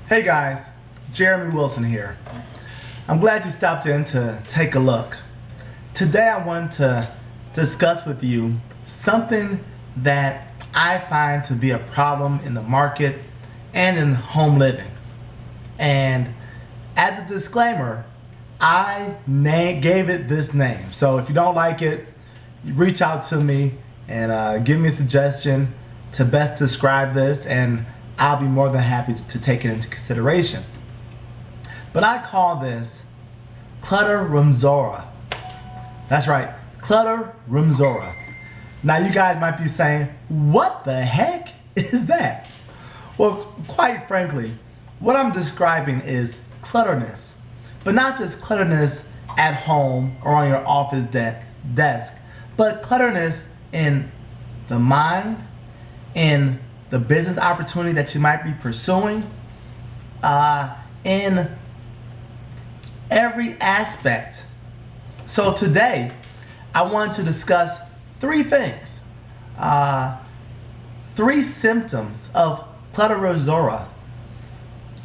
Hey guys, Jeremy Wilson here. I'm glad you stopped in to take a look. Today I want to discuss with you something that I find to be a problem in the market and in home living. And as a disclaimer, I gave it this name. So if you don't like it, reach out to me and give me a suggestion to best describe this, and I'll be more than happy to take it into consideration. But I call this Cluteremzoria. That's right, Cluteremzoria. Now you guys might be saying, what the heck is that? Well, quite frankly, what I'm describing is clutterness. But not just clutterness at home or on your office desk, but clutterness in the mind, in the business opportunity that you might be pursuing, in every aspect. So today, I want to discuss three things, three symptoms of Cluteremzoria,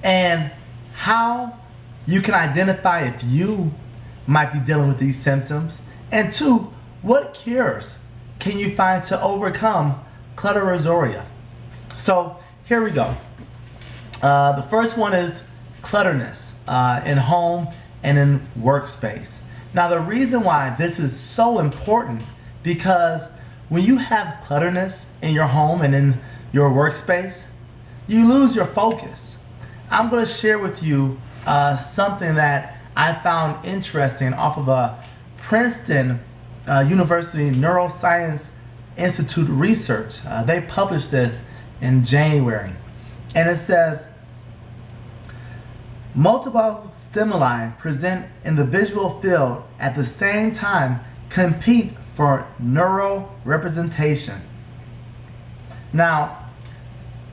and how you can identify if you might be dealing with these symptoms, and two, what cures can you find to overcome Cluteremzoria? So here we go. The first one is clutterness in home and in workspace. Now the reason why this is so important, because when you have clutterness in your home and in your workspace, you lose your focus. I'm going to share with you something that I found interesting off of a Princeton University Neuroscience Institute research. They published this in January, and it says multiple stimuli present in the visual field at the same time compete for neural representation. Now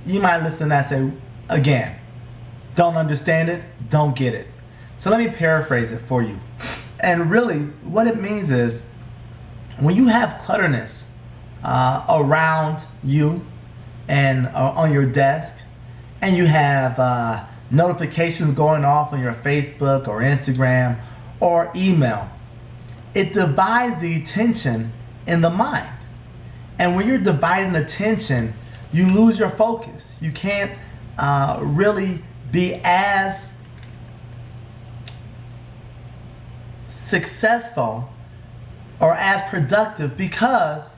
you might listen to that and say, again, don't understand it, don't get it. So let me paraphrase it for you. And really what it means is, when you have clutterness around you and on your desk, and you have notifications going off on your Facebook or Instagram or email, it divides the attention in the mind. And when you're dividing attention, you lose your focus. You can't really be as successful or as productive, because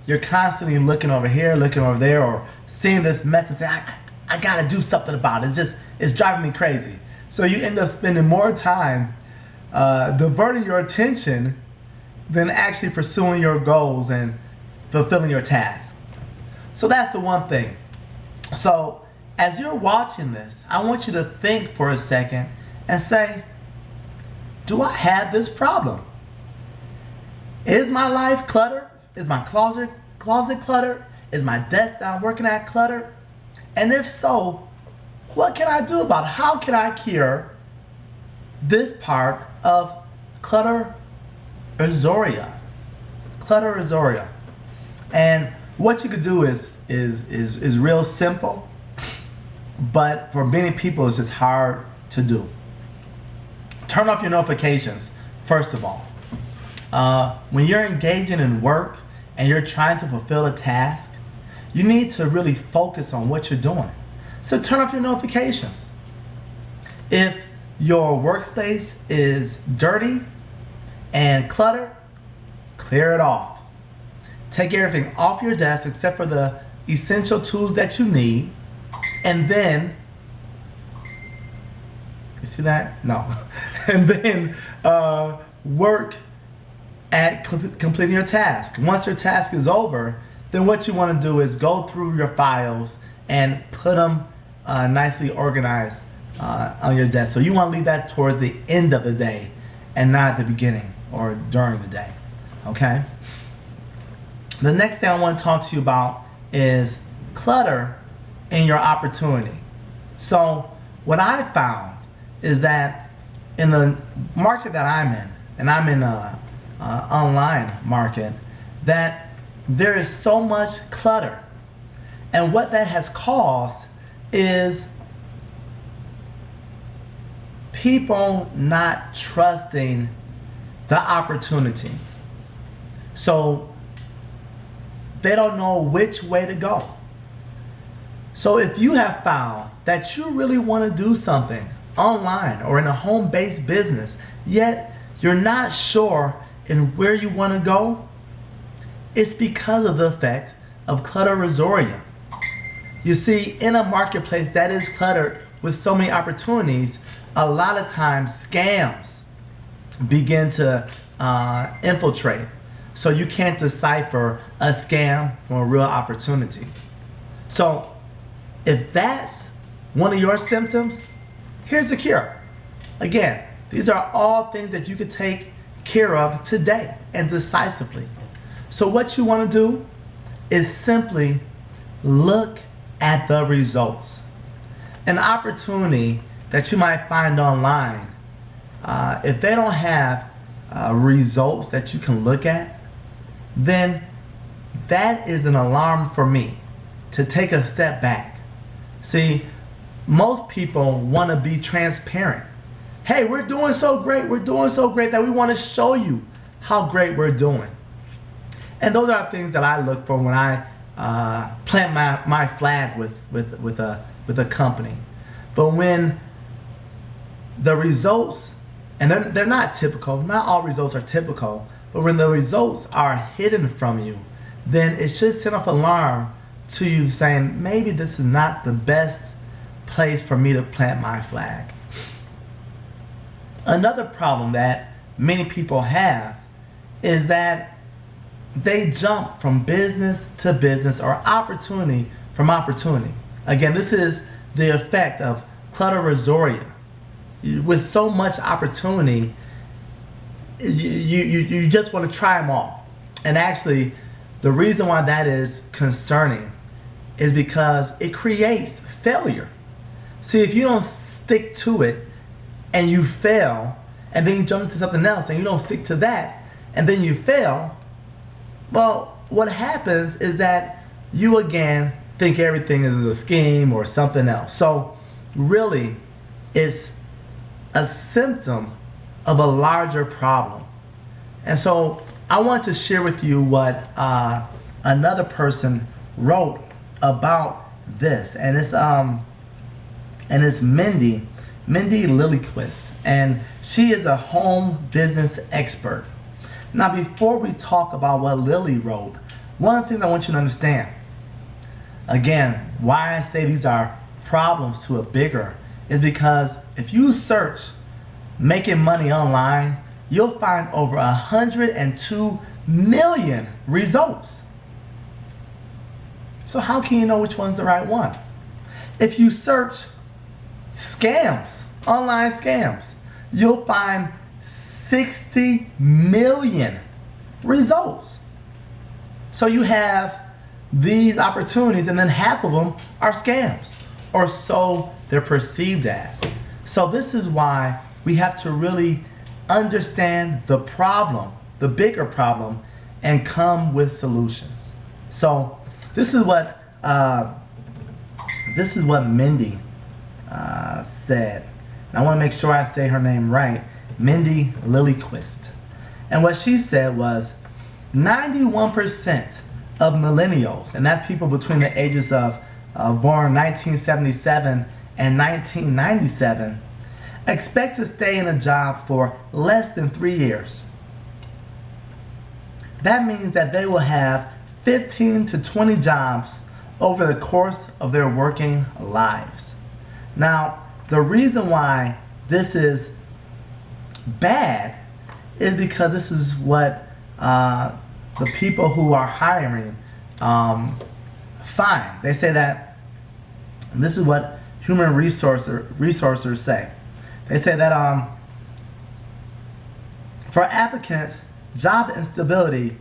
you're constantly looking over here, looking over there, or seeing this message and saying, I gotta do something about it. It's driving me crazy. So you end up spending more time diverting your attention than actually pursuing your goals and fulfilling your tasks. So that's the one thing. So as you're watching this, I want you to think for a second and say, do I have this problem? Is my life cluttered? Is my closet cluttered? Is my desk that I'm working at cluttered? And if so, what can I do about it? How can I cure this part of Cluteremzoria? Cluteremzoria. And what you could do is real simple, but for many people it's just hard to do. Turn off your notifications, first of all. When you're engaging in work and you're trying to fulfill a task, you need to really focus on what you're doing. So turn off your notifications. If your workspace is dirty and cluttered, clear it off. Take everything off your desk except for the essential tools that you need, and then, you see that? No. And then work at completing your task. Once your task is over, then what you want to do is go through your files and put them nicely organized on your desk. So you want to leave that towards the end of the day and not at the beginning or during the day. Okay? The next thing I want to talk to you about is clutter in your opportunity. So what I found is that in the market that I'm in, and I'm in a online market, that there is so much clutter. And what that has caused is people not trusting the opportunity. So they don't know which way to go. So if you have found that you really want to do something online or in a home-based business, yet you're not sure in where you want to go, it's because of the effect of cluteremzoria. You see, in a marketplace that is cluttered with so many opportunities, a lot of times scams begin to infiltrate. So you can't decipher a scam from a real opportunity. So if that's one of your symptoms, here's the cure. Again, these are all things that you could take care of today and decisively. So what you want to do is simply look at the results. An opportunity that you might find online, if they don't have results that you can look at, then that is an alarm for me to take a step back. See, most people want to be transparent. Hey, we're doing so great that we want to show you how great we're doing. And those are things that I look for when I plant my flag with a company. But when the results, and they're not typical, not all results are typical, but when the results are hidden from you, then it should send off an alarm to you saying, maybe this is not the best place for me to plant my flag. Another problem that many people have is that they jump from business to business or opportunity from opportunity. Again, this is the effect of cluteremzoria. With so much opportunity, you just want to try them all. And actually, the reason why that is concerning is because it creates failure. See, if you don't stick to it and you fail, and then you jump into something else and you don't stick to that, and then you fail, well, what happens is that you again think everything is a scheme or something else. So really, it's a symptom of a larger problem. And so I want to share with you what another person wrote about this, and it's Mindy Lillyquist, and she is a home business expert. Now, before we talk about what Lily wrote, one of the things I want you to understand, again, why I say these are problems to a bigger, is because if you search making money online, you'll find over 102 million results. So how can you know which one's the right one? If you search scams, online scams, you'll find 60 million results. So you have these opportunities, and then half of them are scams, or so they're perceived as. So this is why we have to really understand the problem, the bigger problem, and come with solutions. So this is what Mindy said. And I want to make sure I say her name right. Mindy Lillyquist. And what she said was 91% of millennials, and that's people between the ages of born 1977 and 1997, expect to stay in a job for less than 3 years. That means that they will have 15 to 20 jobs over the course of their working lives. Now, the reason why this is bad is because this is what the people who are hiring find. They say that, and this is what human resourcers say. They say that for applicants, job instability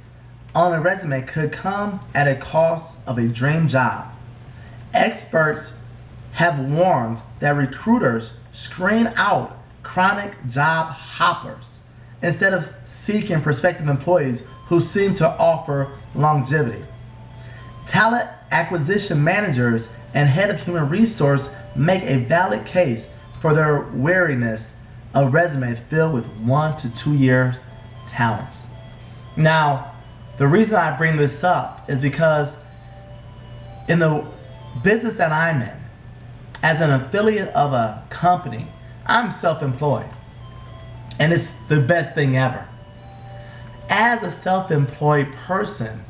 on a resume could come at a cost of a dream job. Experts have warned that recruiters screen out chronic job hoppers instead of seeking prospective employees who seem to offer longevity. Talent acquisition managers and head of human resource make a valid case for their wariness of resumes filled with 1 to 2 years talents. Now, the reason I bring this up is because in the business that I'm in, as an affiliate of a company, I'm self-employed. And it's the best thing ever. As a self-employed person,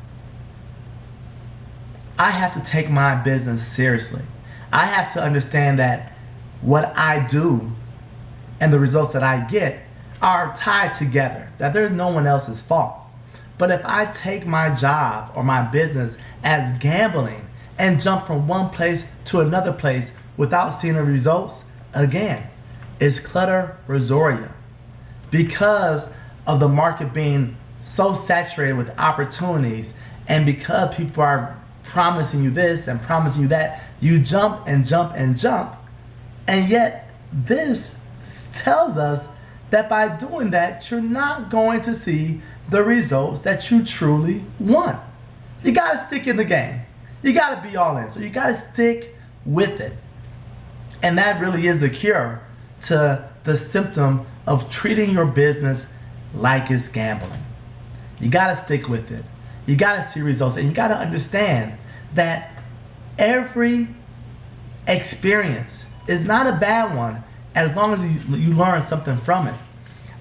I have to take my business seriously. I have to understand that what I do and the results that I get are tied together, that there's no one else's fault. But if I take my job or my business as gambling and jump from one place to another place without seeing the results, again, it's cluteremzoria. Because of the market being so saturated with opportunities, and because people are promising you this and promising you that, you jump and jump and jump. And yet this tells us that by doing that, you're not going to see the results that you truly want. You got to stick in the game. You got to be all in. So you got to stick with it. And that really is the cure to the symptom of treating your business like it's gambling. You got to stick with it. You got to see results. And you got to understand that every experience is not a bad one as long as you learn something from it.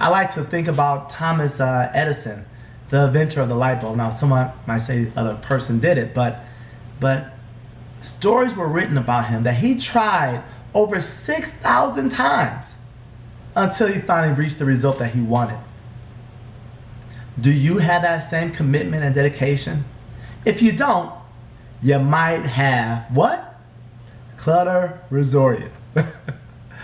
I like to think about Thomas Edison, the inventor of the light bulb. Now, someone might say other person did it, but stories were written about him that he tried over 6,000 times until he finally reached the result that he wanted. Do you have that same commitment and dedication? If you don't, you might have what? Cluteremzoria.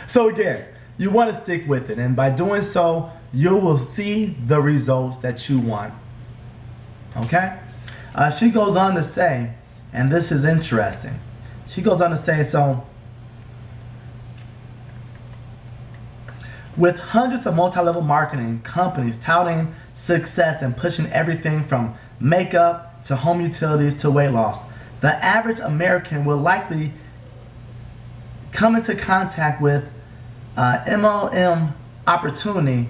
So again, you want to stick with it, and by doing so, you will see the results that you want. Okay? She goes on to say, and this is interesting. She goes on to say, so with hundreds of multi-level marketing companies touting success and pushing everything from makeup to home utilities to weight loss, the average American will likely come into contact with MLM opportunity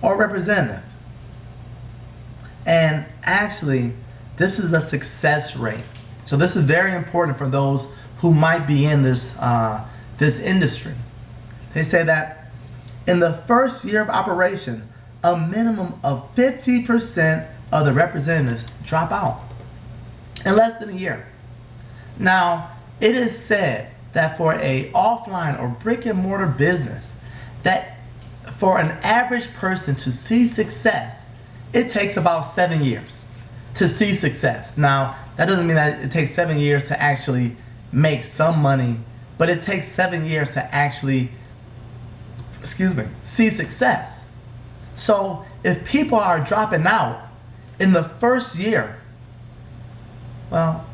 or representative. And actually, this is the success rate. So this is very important for those who might be in this industry. They say that in the first year of operation, a minimum of 50% of the representatives drop out in less than a year. Now, it is said that for a offline or brick and mortar business, that for an average person to see success, it takes about 7 years to see success. Now, that doesn't mean that it takes 7 years to actually make some money, but it takes 7 years to actually, see success. So if people are dropping out in the first year, well,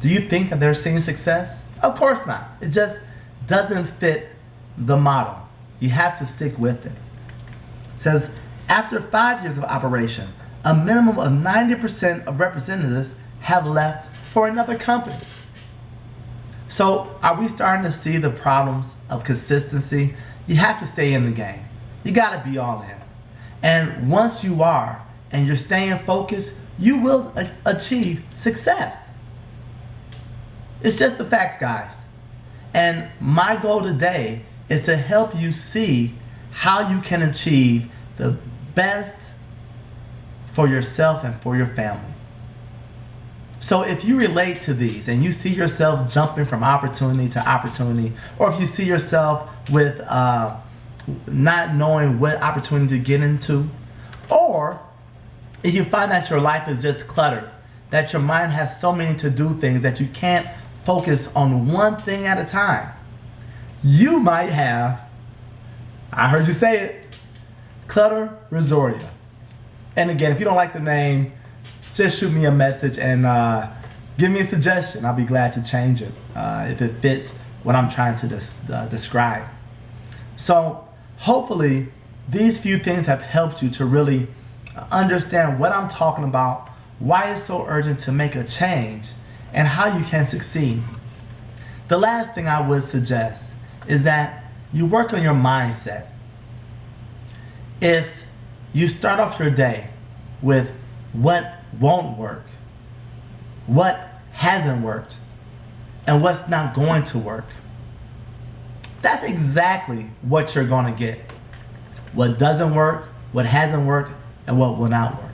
do you think that they're seeing success? Of course not. It just doesn't fit the model. You have to stick with it. It says, after 5 years of operation, a minimum of 90% of representatives have left for another company. So are we starting to see the problems of consistency? You have to stay in the game. You got to be all in. And once you are, and you're staying focused, you will achieve success. It's just the facts, guys. And my goal today is to help you see how you can achieve the best for yourself and for your family. So if you relate to these and you see yourself jumping from opportunity to opportunity, or if you see yourself with not knowing what opportunity to get into, or if you find that your life is just cluttered, that your mind has so many to-do things that you can't focus on one thing at a time, you might have, I heard you say it, cluteremzoria. And again, if you don't like the name, just shoot me a message and give me a suggestion. I'll be glad to change it if it fits what I'm trying to describe. So hopefully these few things have helped you to really understand what I'm talking about, why it's so urgent to make a change, and how you can succeed. The last thing I would suggest is that you work on your mindset. If you start off your day with what won't work, what hasn't worked, and what's not going to work, that's exactly what you're going to get. What doesn't work, what hasn't worked, and what will not work.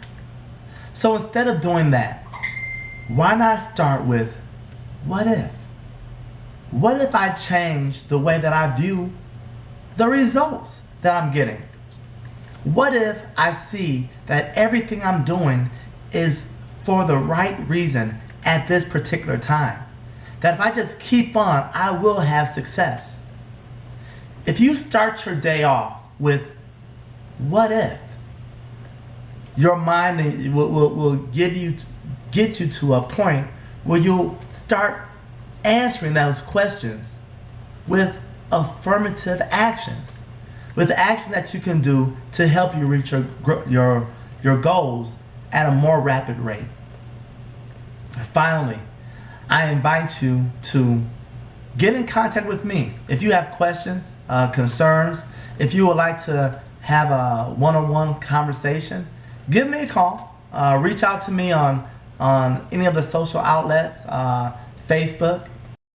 So instead of doing that, why not start with what if? What if I change the way that I view the results that I'm getting? What if I see that everything I'm doing is for the right reason at this particular time? That if I just keep on, I will have success. If you start your day off with what if, your mind will get you to a point where you'll start answering those questions with affirmative actions, with actions that you can do to help you reach your goals at a more rapid rate. Finally, I invite you to get in contact with me. If you have questions, concerns, if you would like to have a one-on-one conversation, give me a call. Reach out to me on any of the social outlets, Facebook,